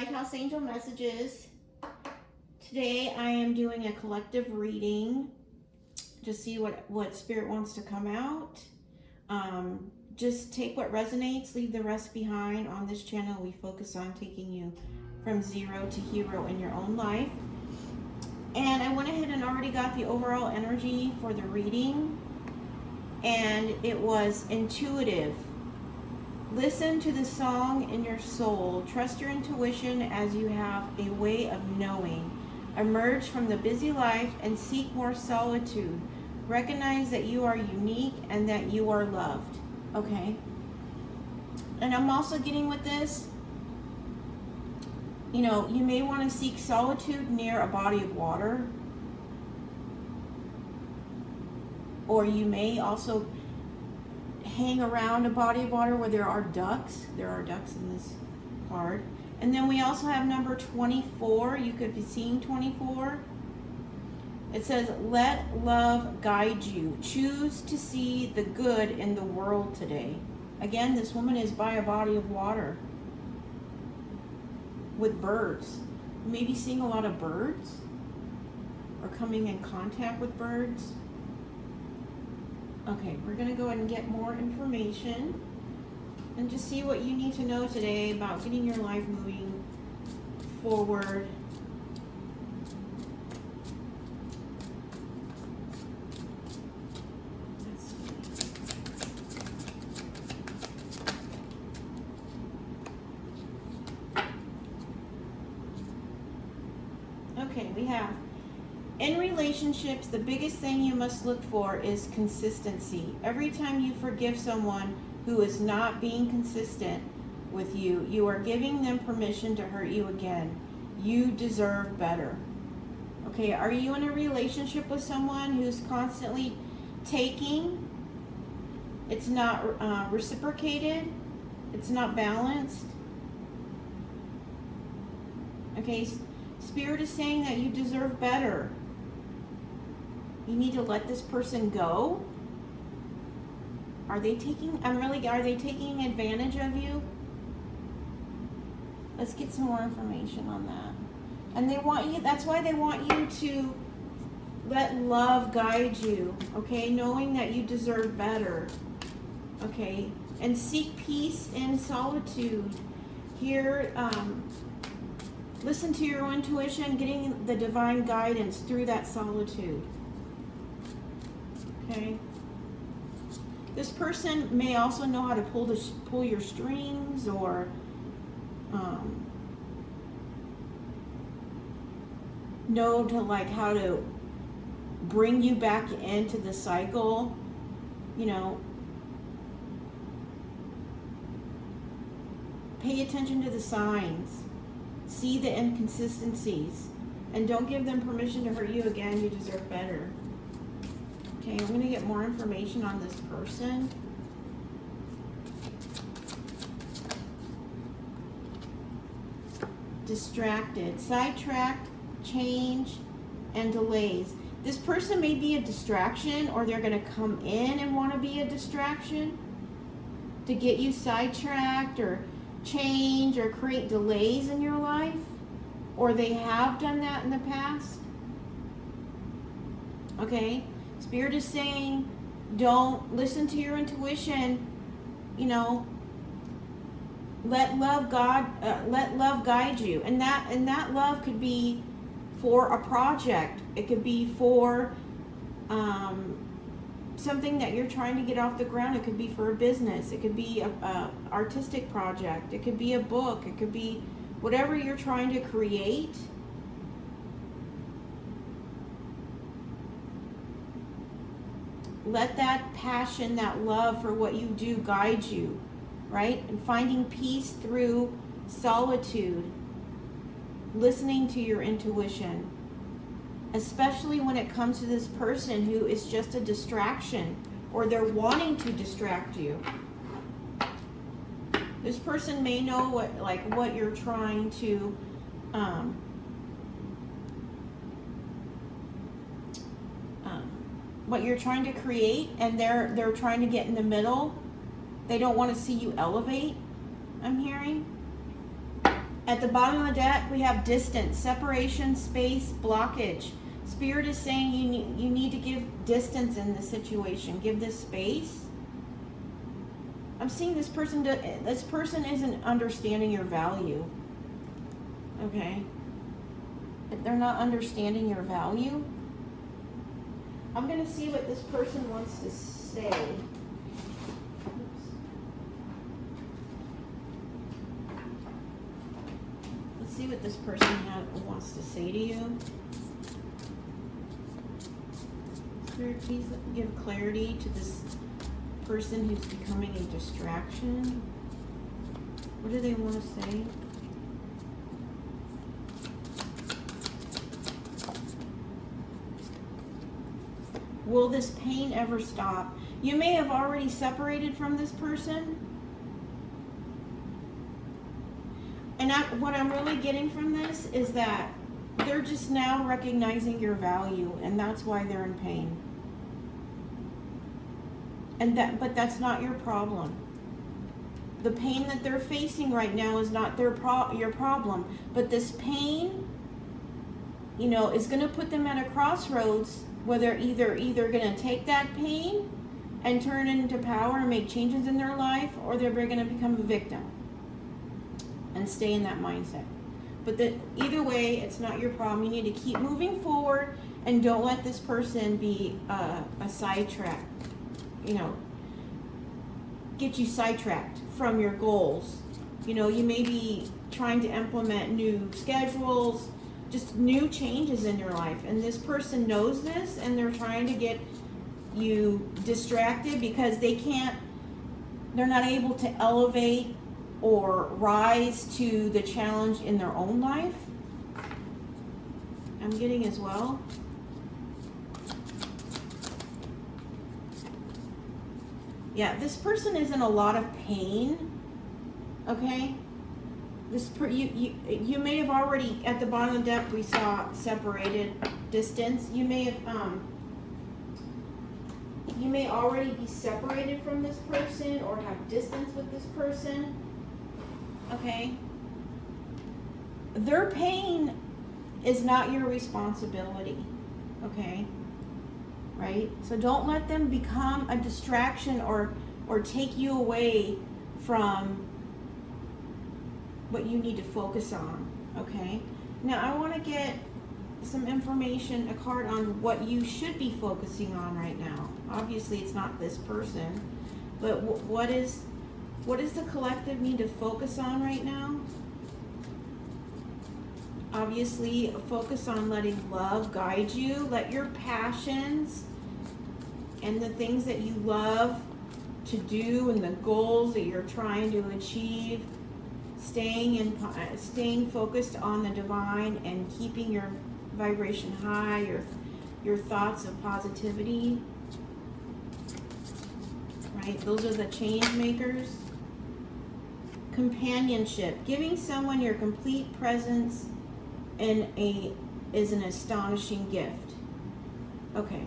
Lighthouse Angel Messages. Today I am doing a collective reading to see what Spirit wants to come out. Just take what resonates, leave the rest behind. On this channel, we focus on taking you from zero to hero in your own life. And I went ahead and already got the overall energy for the reading. And it was intuitive. Listen to the song in your soul. Trust your intuition as you have a way of knowing. Emerge from the busy life and seek more solitude. Recognize that you are unique and that you are loved. Okay? And I'm also getting with this, you know, you may want to seek solitude near a body of water. Or you may also hang around a body of water where there are ducks. There are ducks in this card. And then we also have number 24. You could be seeing 24. It says, let love guide you. Choose to see the good in the world today. Again, this woman is by a body of water with birds. You may be seeing a lot of birds or coming in contact with birds. Okay, we're going to go ahead and get more information and just see what you need to know today about getting your life moving forward. Let's see. Okay, we have, in relationships, the biggest thing you must look for is consistency. Every time you forgive someone who is not being consistent with you, you are giving them permission to hurt you again. You deserve better. Okay, are you in a relationship with someone who's constantly taking? It's not reciprocated. It's not balanced. Okay, Spirit is saying that you deserve better. You need to let this person go. Are they taking advantage of you? Let's get some more information on that. And they want you, that's why they want you to let love guide you, okay? Knowing that you deserve better, okay? And seek peace in solitude. Here, listen to your intuition, getting the divine guidance through that solitude. Okay. This person may also know how to pull your strings, or know how to bring you back into the cycle. You know, pay attention to the signs. See the inconsistencies, and don't give them permission to hurt you again. You deserve better. Okay, I'm going to get more information on this person. Distracted, sidetracked, change, and delays. This person may be a distraction, or they're going to come in and want to be a distraction to get you sidetracked or change or create delays in your life, or they have done that in the past. Okay, Spirit is saying, don't listen to your intuition. You know, let love guide you, and that love could be for a project. It could be for something that you're trying to get off the ground. It could be for a business. It could be a artistic project. It could be a book. It could be whatever you're trying to create. Let that passion, that love for what you do guide you, right? And finding peace through solitude, listening to your intuition, especially when it comes to this person who is just a distraction, or they're wanting to distract you. This person may know what you're trying to what you're trying to create, and they're trying to get in the middle. They don't want to see you elevate, I'm hearing. At the bottom of the deck, we have distance, separation, space, blockage. Spirit is saying you need to give distance in this situation. Give this space. I'm seeing this person isn't understanding your value. Okay? If they're not understanding your value, I'm going to see what this person wants to say. Let's see what this person wants to say to you. Spirit, please give clarity to this person who's becoming a distraction. What do they want to say? Will this pain ever stop? You may have already separated from this person. And what I'm really getting from this is that they're just now recognizing your value, and that's why they're in pain. But that's not your problem. The pain that they're facing right now is not your problem. But this pain, is going to put them at a crossroads where they're either going to take that pain and turn it into power and make changes in their life, or they're going to become a victim and stay in that mindset. But either way, it's not your problem. You need to keep moving forward and don't let this person be a sidetrack. Get you sidetracked from your goals. You may be trying to implement new schedules, just new changes in your life. And this person knows this, and they're trying to get you distracted because they're not able to elevate or rise to the challenge in their own life. I'm getting as well. Yeah, this person is in a lot of pain. Okay? You may have already, at the bottom of the deck we saw separated, distance. You may already be separated from this person or have distance with this person. Okay? Their pain is not your responsibility. Okay? Right? So don't let them become a distraction or take you away from what you need to focus on. Okay? Now I want to get some information, a card on what you should be focusing on right now. Obviously it's not this person, but what does the collective need to focus on right now? Obviously, focus on letting love guide you. Let your passions and the things that you love to do and the goals that you're trying to achieve, staying focused on the divine and keeping your vibration high, your thoughts of positivity. Right? Those are the change makers. Companionship. Giving someone your complete presence is an astonishing gift. Okay.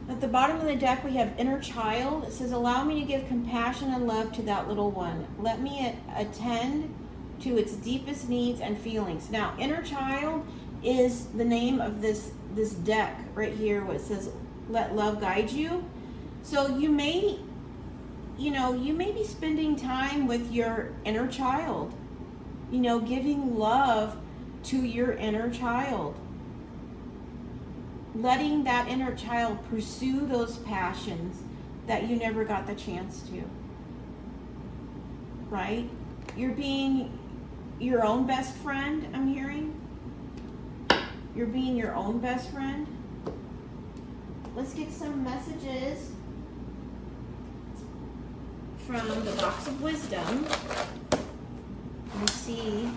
At the bottom of the deck we have inner child. It says, allow me to give compassion and love to that little one. Let me attend to its deepest needs and feelings. Now, inner child is the name of this deck right here, where it says, let love guide you. So you may be spending time with your inner child, giving love to your inner child. Letting that inner child pursue those passions that you never got the chance to. Right? You're being your own best friend, I'm hearing. You're being your own best friend. Let's get some messages from the box of wisdom. Let's see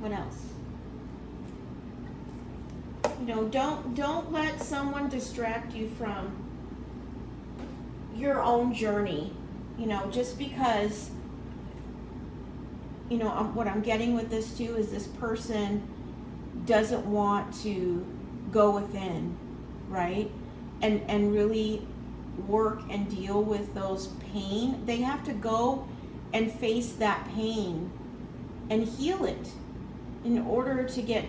what else. Don't let someone distract you from your own journey. Just because what I'm getting with this too is this person doesn't want to go within, right? And really work and deal with those pain, they have to go and face that pain and heal it in order to get,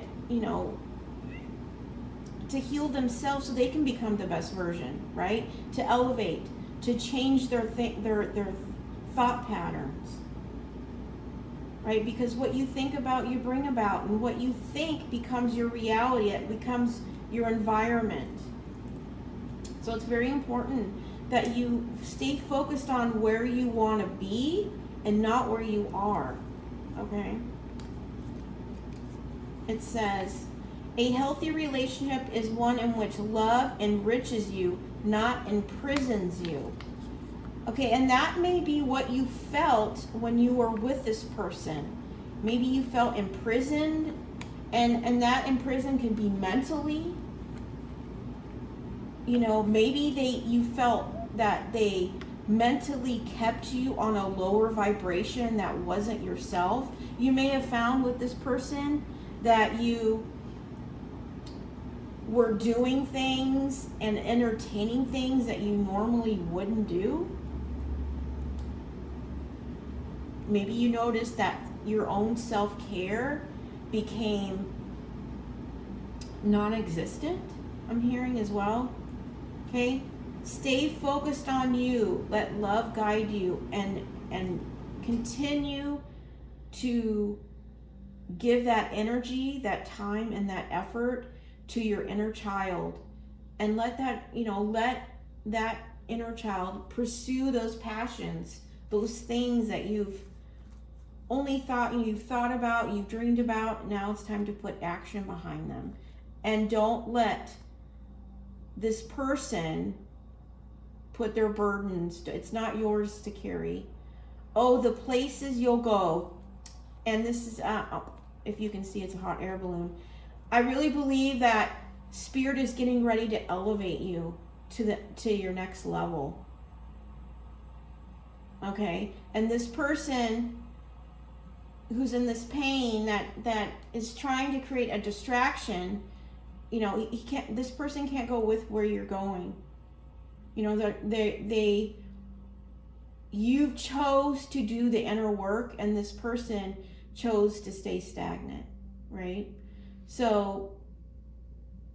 to heal themselves so they can become the best version, right? To elevate, to change their thought patterns, right? Because what you think about, you bring about, and what you think becomes your reality. It becomes your environment. So it's very important that you stay focused on where you want to be and not where you are, okay? It says, a healthy relationship is one in which love enriches you, not imprisons you. Okay, and that may be what you felt when you were with this person. Maybe you felt imprisoned, and that imprisoned can be mentally. Maybe you felt that they mentally kept you on a lower vibration that wasn't yourself. You may have found with this person that you were doing things and entertaining things that you normally wouldn't do. Maybe you noticed that your own self-care became non-existent, I'm hearing as well. Okay? Stay focused on you. Let love guide you, and continue to give that energy, that time, and that effort to your inner child, and let that inner child pursue those passions, those things that you've thought about, you've dreamed about. Now it's time to put action behind them. And don't let this person put their burdens. It's not yours to carry. Oh, the places you'll go. And this is, if you can see, it's a hot air balloon. I really believe that Spirit is getting ready to elevate you to your next level. Okay? And this person who's in this pain that is trying to create a distraction, he can't. This person can't go with where you're going. You've chose to do the inner work, and this person chose to stay stagnant, right? So,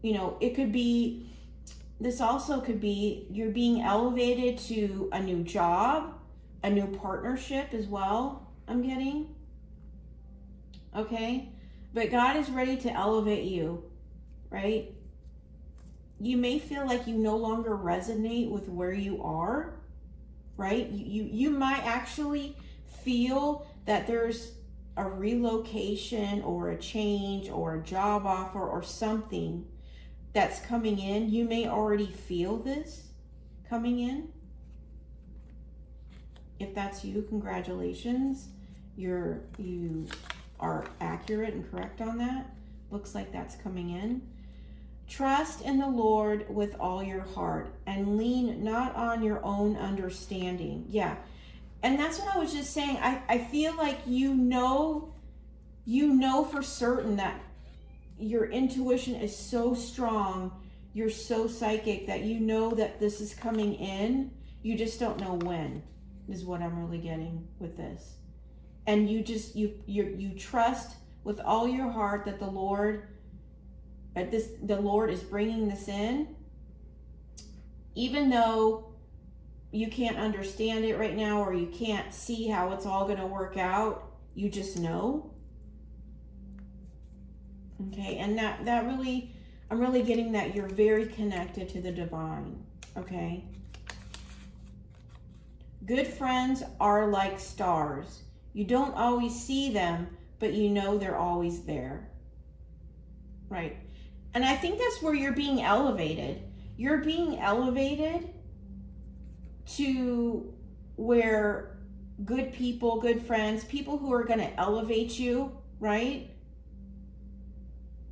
it could be, this also could be, you're being elevated to a new job, a new partnership as well, I'm getting. Okay? But God is ready to elevate you, right? You may feel like you no longer resonate with where you are, right? You might actually feel that there's a relocation or a change or a job offer or something that's coming in. You may already feel this coming in. If that's you, congratulations. You are accurate and correct on that. Looks like that's coming in. Trust in the Lord with all your heart and lean not on your own understanding. Yeah. And that's what I was just saying. I feel like you know for certain that your intuition is so strong, you're so psychic that you know that this is coming in. You just don't know when, is what I'm really getting with this. And you trust with all your heart that the Lord is bringing this in, even though you can't understand it right now, or you can't see how it's all going to work out. You just know. Okay, and that really, I'm really getting that you're very connected to the divine. Okay. Good friends are like stars. You don't always see them, but you know they're always there. Right. And I think that's where you're being elevated. You're being elevated to where good people, good friends, people who are going to elevate you, right?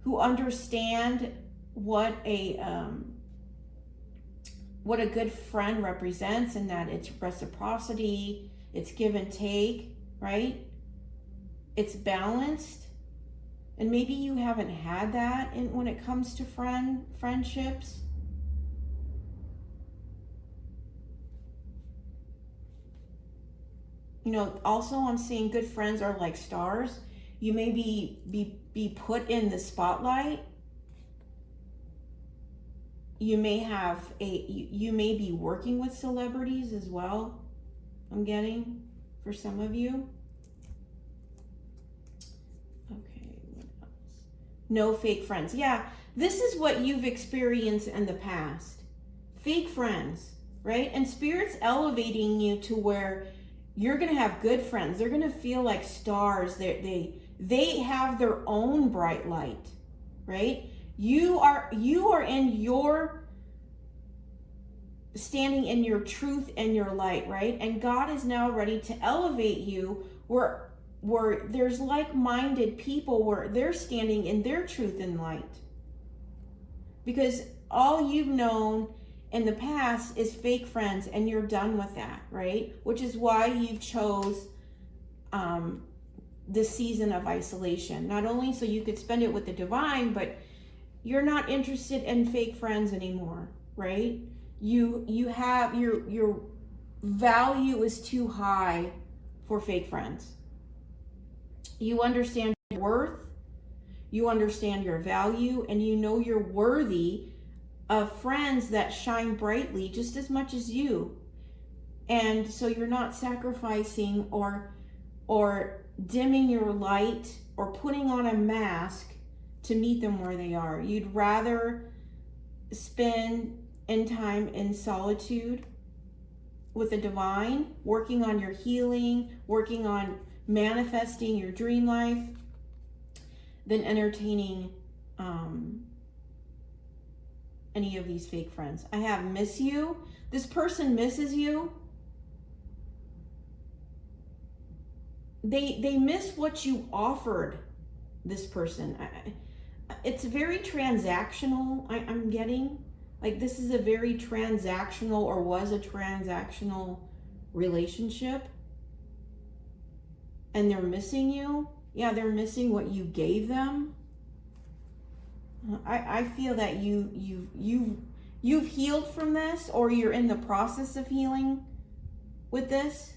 Who understand what a good friend represents, and that it's reciprocity, it's give and take, right? It's balanced. And maybe you haven't had that when it comes to friendships. You know, also I'm seeing good friends are like stars. You may be put in the spotlight. You may have you may be working with celebrities as well. I'm getting for some of you. Okay, what else? No fake friends. Yeah, this is what you've experienced in the past. Fake friends, right? And Spirit's elevating you to where you're going to have good friends. They're going to feel like stars. They have their own bright light, right? You are in your standing in your truth and your light, right? And God is now ready to elevate you where there's like-minded people where they're standing in their truth and light. Because all you've known in the past is fake friends, and you're done with that, right? Which is why you've chose this season of isolation. Not only so you could spend it with the divine, but you're not interested in fake friends anymore, right? You have your value is too high for fake friends. You understand your worth, you understand your value, and you know you're worthy of friends that shine brightly just as much as you. And so you're not sacrificing or dimming your light or putting on a mask to meet them where they are. You'd rather spend time in solitude with the divine, working on your healing, working on manifesting your dream life, than entertaining any of these fake friends. I have miss you. This person misses you. They miss what you offered this person. It's very transactional. I'm getting like this is a very transactional or was a transactional relationship, and they're missing you. Yeah, they're missing what you gave them. I feel that you've healed from this, or you're in the process of healing with this.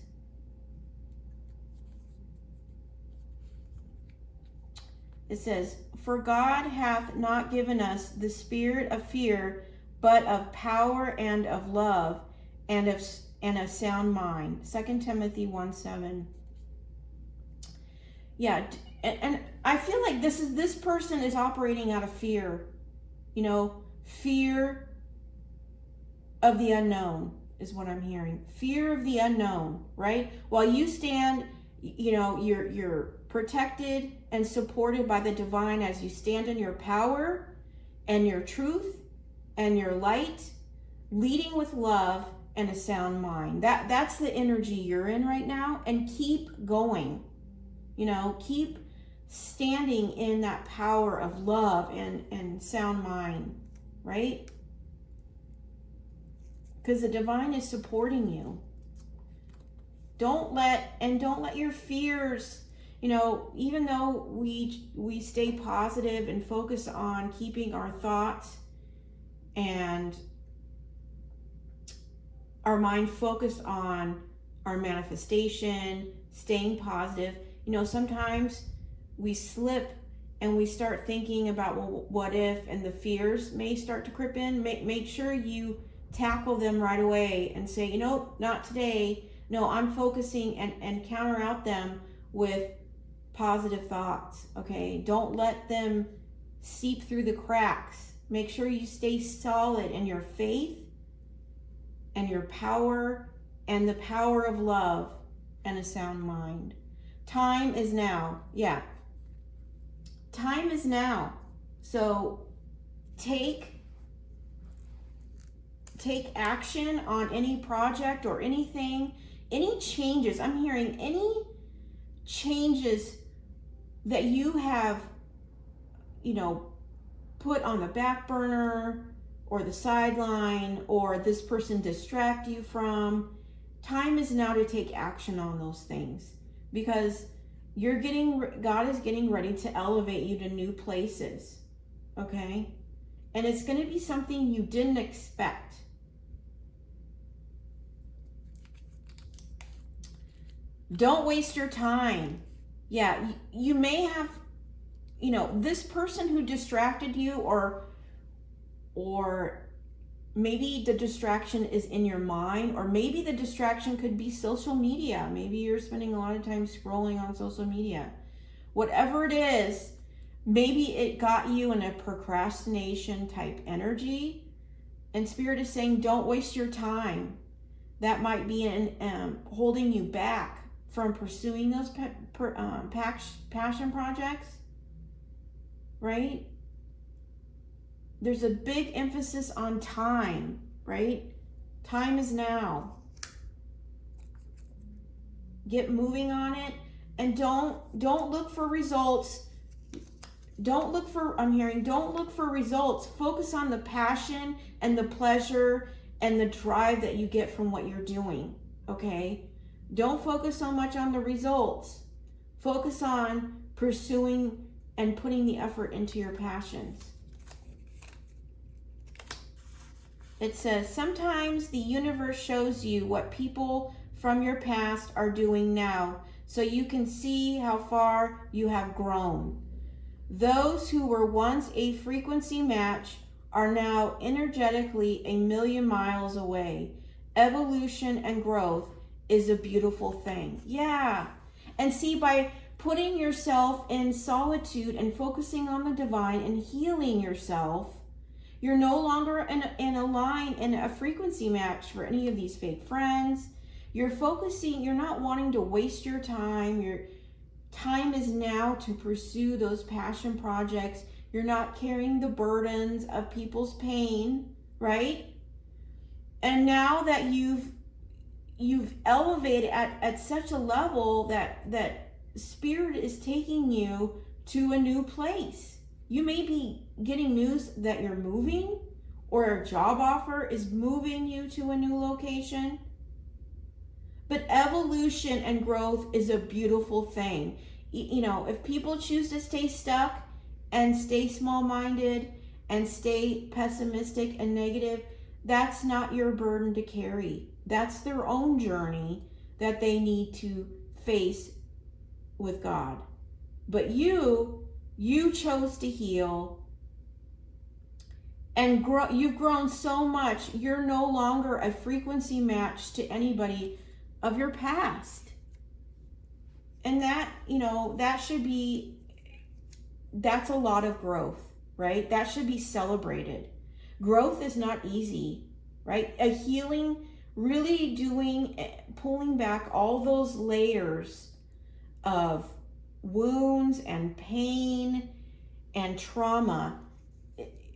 It says, "For God hath not given us the spirit of fear, but of power and of love and of sound mind." 2 Timothy 1:7. Yeah, and I feel like this person is operating out of fear. You know, fear of the unknown is what I'm hearing. Fear of the unknown, right? While you stand, you know, you're protected and supported by the divine as you stand in your power and your truth and your light, leading with love and a sound mind. That's the energy you're in right now, and keep going. You know, keep standing in that power of love and sound mind, right? Because the divine is supporting you. Don't let your fears, you know, even though we stay positive and focus on keeping our thoughts and our mind focused on our manifestation, staying positive. You know, sometimes we slip and we start thinking about, well, what if, and the fears may start to creep in. Make sure you tackle them right away and say, you know, not today. No, I'm focusing and counter out them with positive thoughts, okay? Don't let them seep through the cracks. Make sure you stay solid in your faith and your power and the power of love and a sound mind. Time is now. Yeah. Time is now. So take action on any project or anything, any changes. I'm hearing any changes that you have, you know, put on the back burner or the sideline, or this person distract you from. Time is now to take action on those things, because God is getting ready to elevate you to new places, okay? And it's going to be something you didn't expect. Don't waste your time. Yeah, you may have, this person who distracted you, or maybe the distraction is in your mind, or maybe the distraction could be social media. Maybe you're spending a lot of time scrolling on social media. Whatever it is, maybe it got you in a procrastination type energy, and Spirit is saying, don't waste your time. That might be holding you back from pursuing those passion projects, right? There's a big emphasis on time, right? Time is now. Get moving on it, and don't look for results. Don't look for results. Focus on the passion and the pleasure and the drive that you get from what you're doing, okay? Don't focus so much on the results. Focus on pursuing and putting the effort into your passions. It says, sometimes the universe shows you what people from your past are doing now, so you can see how far you have grown. Those who were once a frequency match are now energetically 1,000,000 miles away. Evolution and growth is a beautiful thing. Yeah. And see, by putting yourself in solitude and focusing on the divine and healing yourself, you're no longer in a line, in a frequency match for any of these fake friends. You're not wanting to waste your time. Your time is now to pursue those passion projects. You're not carrying the burdens of people's pain, right? And now that you've elevated at such a level that Spirit is taking you to a new place. You may be getting news that you're moving, or a job offer is moving you to a new location. But evolution and growth is a beautiful thing. If people choose to stay stuck and stay small-minded and stay pessimistic and negative, that's not your burden to carry. That's their own journey that they need to face with God. But you chose to heal and grow. You've grown so much. You're no longer a frequency match to anybody of your past. And that's a lot of growth, right? That should be celebrated. Growth is not easy, right? A healing, really pulling back all those layers of wounds and pain and trauma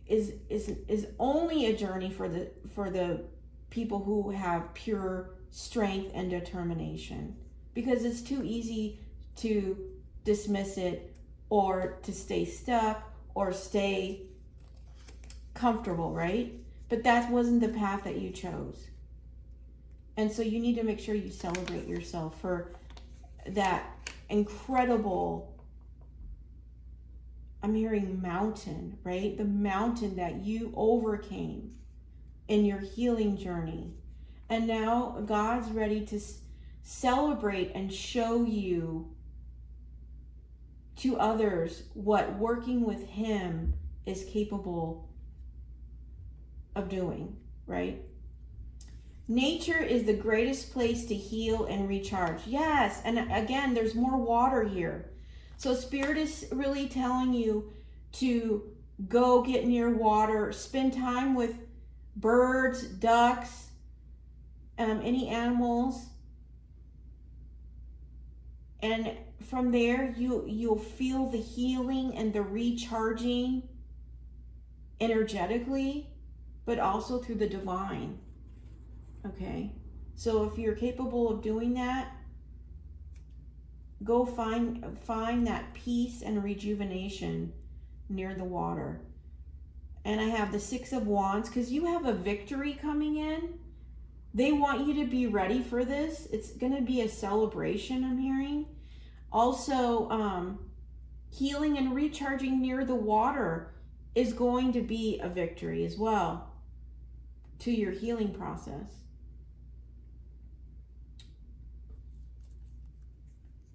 is only a journey for the people who have pure strength and determination, because it's too easy to dismiss it, or to stay stuck, or stay comfortable, right? But that wasn't the path that you chose. And so you need to make sure you celebrate yourself for that incredible, I'm hearing mountain, right? The mountain that you overcame in your healing journey. And now God's ready to celebrate and show you to others what working with Him is capable of doing, right? Nature is the greatest place to heal and recharge. Yes, and again, there's more water here. So Spirit is really telling you to go get near water, spend time with birds, ducks, any animals. And from there, you'll feel the healing and the recharging energetically, but also through the divine. Okay, so if you're capable of doing that, go find that peace and rejuvenation near the water. And I have the 6 of Wands, because you have a victory coming in. They want you to be ready for this. It's going to be a celebration, I'm hearing. Also, healing and recharging near the water is going to be a victory as well to your healing process.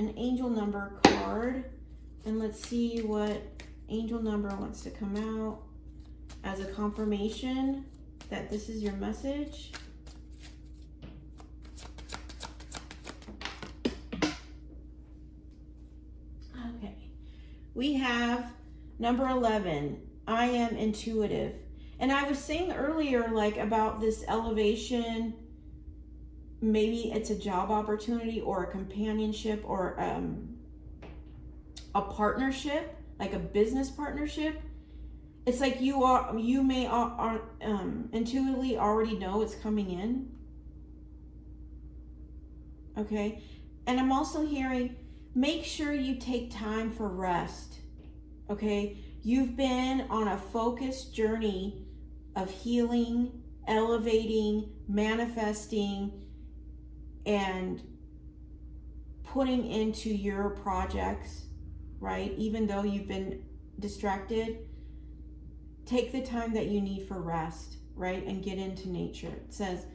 an angel number card, and let's see what angel number wants to come out as a confirmation that this is your message. Okay, we have number 11, I am intuitive. And I was saying earlier, like, about this elevation, maybe it's a job opportunity or a companionship or a partnership, like a business partnership. It's like you may intuitively already know it's coming in. Okay, and I'm also hearing, make sure you take time for rest. Okay, you've been on a focused journey of healing, elevating, manifesting, and putting into your projects, right? Even though you've been distracted, take the time that you need for rest, right? And get into nature. It says,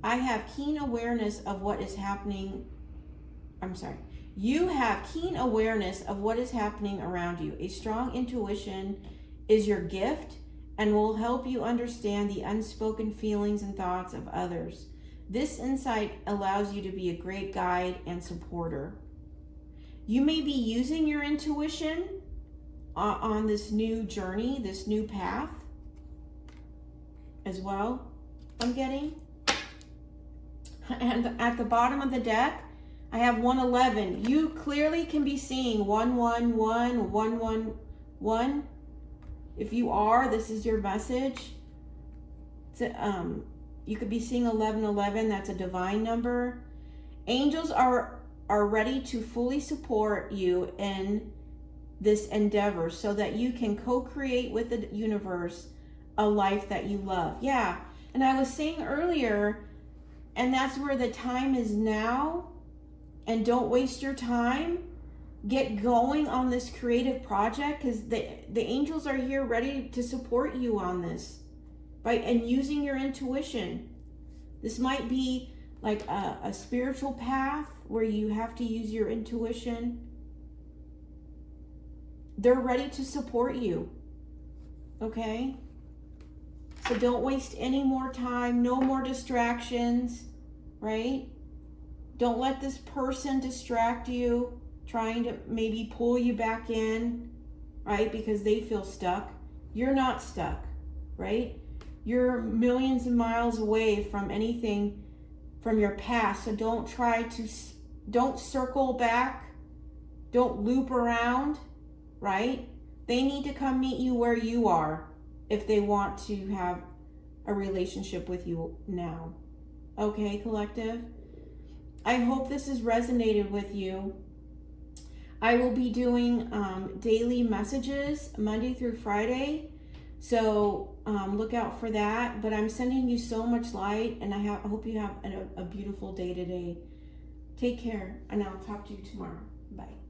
I have keen awareness of what is happening. You have keen awareness of what is happening around you. A strong intuition is your gift and will help you understand the unspoken feelings and thoughts of others. This insight allows you to be a great guide and supporter. You may be using your intuition on this new journey, this new path as well, I'm getting. And at the bottom of the deck, I have 111. You clearly can be seeing 111, 111. If you are, this is your message. You could be seeing 1111. That's a divine number. Angels are ready to fully support you in this endeavor so that you can co-create with the universe a life that you love. Yeah, and I was saying earlier, and that's where the time is now. And don't waste your time. Get going on this creative project, because the angels are here ready to support you on this and using your intuition. This might be like a spiritual path where you have to use your intuition. They're ready to support you. Okay? So don't waste any more time. No more distractions, right? Don't let this person distract you, trying to maybe pull you back in, right? Because they feel stuck. You're not stuck, right? You're millions of miles away from anything from your past. So don't circle back. Don't loop around, right? They need to come meet you where you are if they want to have a relationship with you now. Okay, collective? I hope this has resonated with you. I will be doing daily messages Monday through Friday. So look out for that. But I'm sending you so much light, and I hope you have a beautiful day today. Take care, and I'll talk to you tomorrow. Bye.